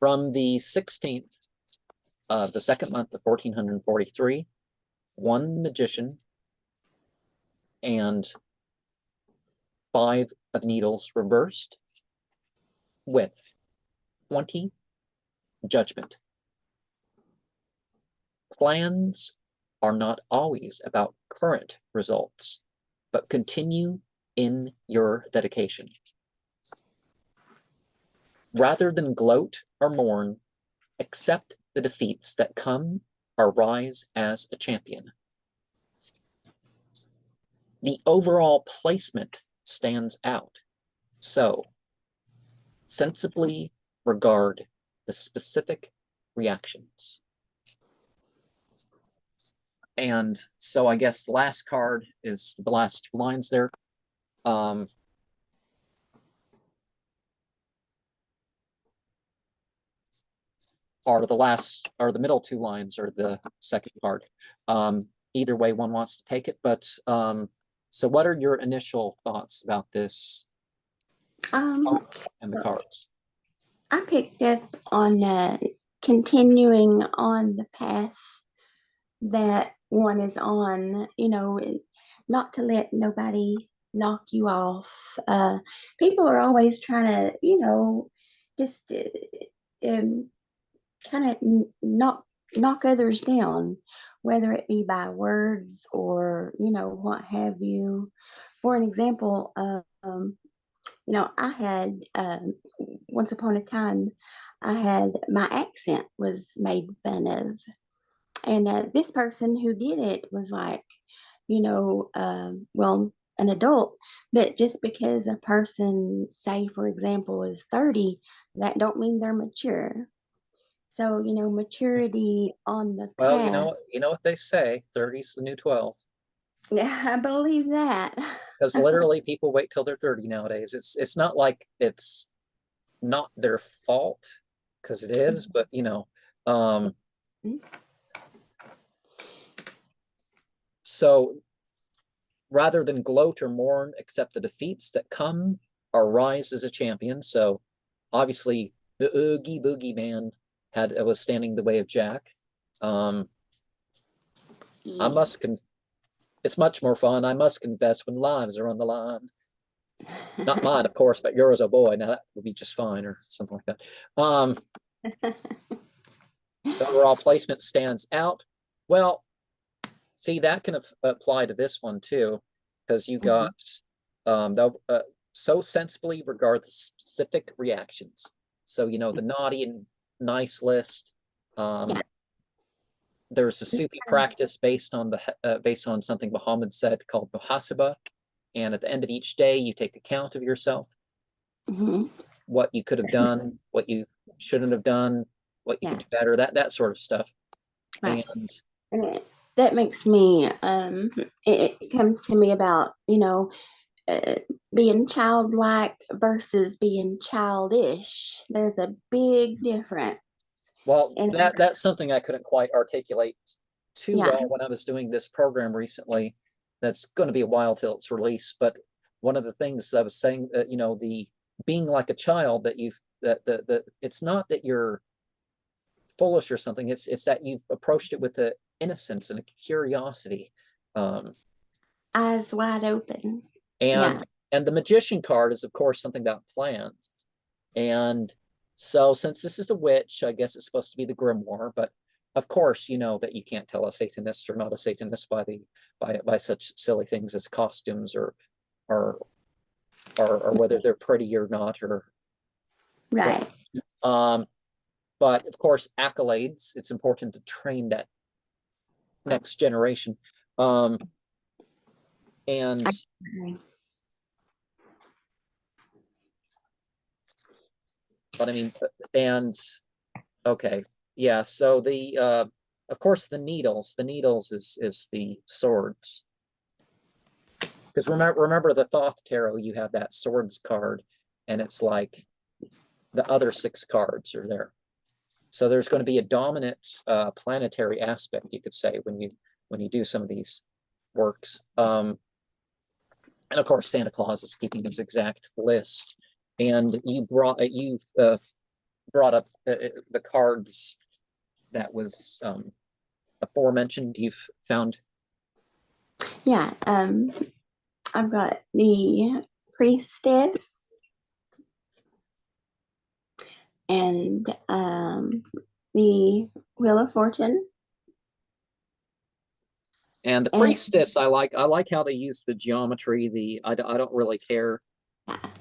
From the 16th of the second month of 1443, one magician and 5 of needles reversed with 20 judgment. Plans are not always about current results, but continue in your dedication. Rather than gloat or mourn, accept the defeats that come or rise as a champion. The overall placement stands out, so sensibly regard the specific reactions. And so I guess the last card is the last 2 lines there. Are the middle 2 lines or the second card. Either way one wants to take it, but so what are your initial thoughts about this and the cards? I picked up on continuing on the path that one is on, you know, not to let nobody knock you off. People are always trying to, you know, just kind of knock others down, whether it be by words or, you know, what have you. For an example, you know, I had once upon a time, I had my accent was made fun of, and this person who did it was like, you know, well, an adult, but just because a person, say for example, is 30, that don't mean they're mature. So, you know, maturity on the Well, path. you know what they say, 30's the new 12. Yeah, I believe that. Because literally people wait till they're 30 nowadays. It's not like it's not their fault, because it is, but you know, so rather than gloat or mourn, accept the defeats that come or rise as a champion. So obviously the Oogie Boogie Man was standing in the way of Jack. It's much more fun, I must confess, when lives are on the line. Not mine, of course, but yours, oh boy. Now that would be just fine, or something like that. The overall placement stands out. Well, see, that can apply to this one too, because you got so sensibly regard the specific reactions. So, you know, the naughty and nice list. There's a Sufi practice based on something Muhammad said called muhasaba, and at the end of each day you take account of yourself, what you could have done, what you shouldn't have done, what you could do better, that sort of stuff. Right. And that makes me it comes to me about, you know, being childlike versus being childish. There's a big difference. Well, that's something I couldn't quite articulate too well when I was doing this program recently. That's going to be a while till it's released. But one of the things I was saying, you know, the being like a child, that it's not that you're foolish or something. It's that you've approached it with a innocence and a curiosity, eyes wide open. And the magician card is, of course, something about plans. And so since this is a witch, I guess it's supposed to be the grimoire, but of course, you know that you can't tell a Satanist or not a Satanist by such silly things as costumes or whether they're pretty or not, or right. But of course, accolades, it's important to train that next generation. And but I mean, and okay, yeah, so the of course the needles is the swords, because remember the Thoth tarot, you have that swords card, and it's like the other 6 cards are there. So there's going to be a dominant planetary aspect, you could say, when you do some of these works. And of course, Santa Claus is keeping his exact list. And you've brought up the cards that was aforementioned. You've found. Yeah, I've got the priestess and the wheel of fortune. And the And priestess, I like how they use the geometry. I don't really care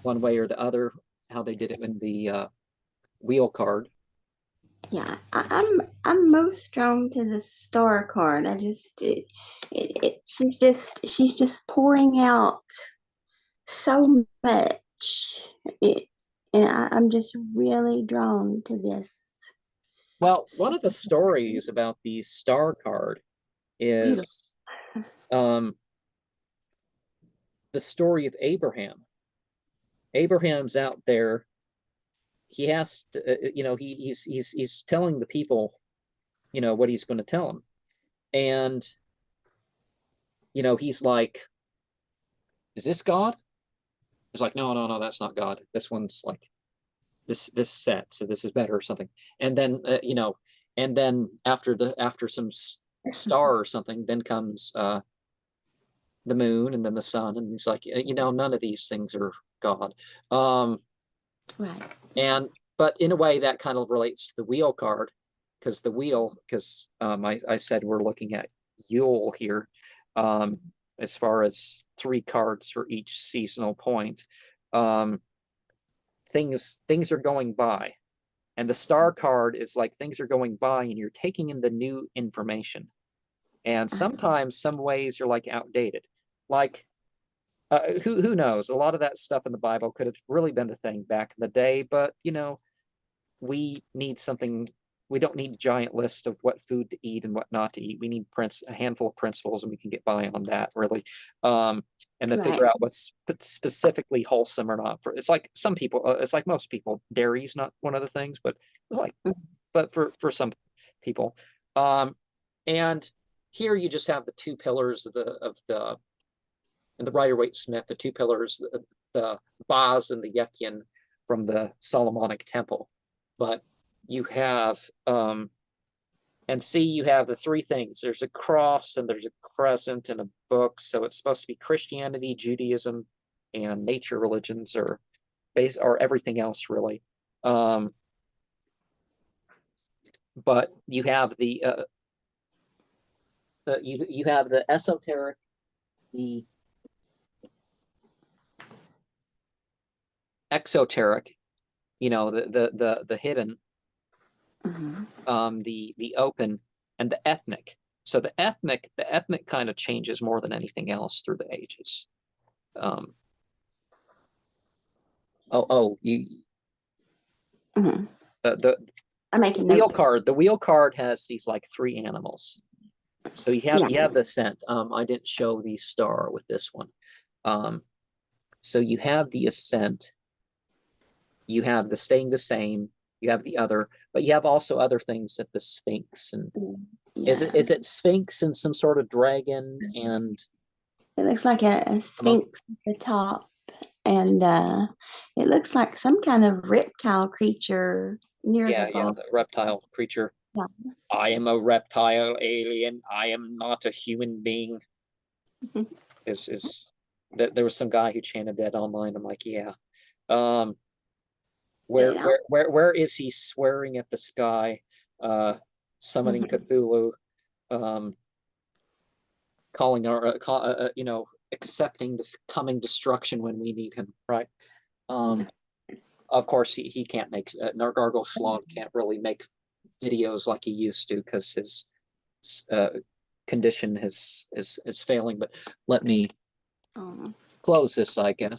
one way or the other how they did it in the wheel card. yeah, I'm most drawn to the star card. I just she's just pouring out so much. And I'm just really drawn to this. Well, one of the stories about the star card is the story of Abraham. Abraham's out there. He has to, he's telling the people, what he's going to tell them, and he's like, "Is this God?" It's like, no, that's not God. This one's like this set, so this is better or something. And then and then after some star or something, then comes the moon and then the sun, and he's like, none of these things are God. Right. And but in a way that kind of relates to the wheel card, because I said we're looking at Yule here, as far as 3 cards for each seasonal point. Things are going by, and the star card is like things are going by and you're taking in the new information, and sometimes some ways you're like outdated, like who knows, a lot of that stuff in the Bible could have really been the thing back in the day, but we need something. We don't need a giant list of what food to eat and what not to eat. We need a handful of principles, and we can get by on that, really. And then figure out what's specifically wholesome or not. It's like some people, it's like most people, dairy's not one of the things, but it's like, but for some people. And here you just have the 2 pillars of the and the Rider-Waite-Smith, the 2 pillars, the Baz and the Yekin from the Solomonic Temple. But you have and see, you have the 3 things. There's a cross and there's a crescent and a book. So it's supposed to be Christianity, Judaism, and nature religions, or everything else, really. But you have the you have the esoteric, the exoteric, the hidden, the open, and the ethnic. So the ethnic kind of changes more than anything else through the ages. The wheel card has these like 3 animals. So you have the ascent. I didn't show the star with this one. So you have the ascent. You have the staying the same. You have the other, but you have also other things at the Sphinx. And is it Sphinx and some sort of dragon? And it looks like a Sphinx at the top, and it looks like some kind of reptile creature near the bottom. The reptile creature. Yeah. I am a reptile alien. I am not a human being. There was some guy who chanted that online. I'm like, yeah. Where is he swearing at the sky, summoning Cthulhu, calling our accepting the coming destruction when we need him, right? Of course he can't make Nargargle Schlong can't really make videos like he used to, because his condition is failing. But let me close this, I guess.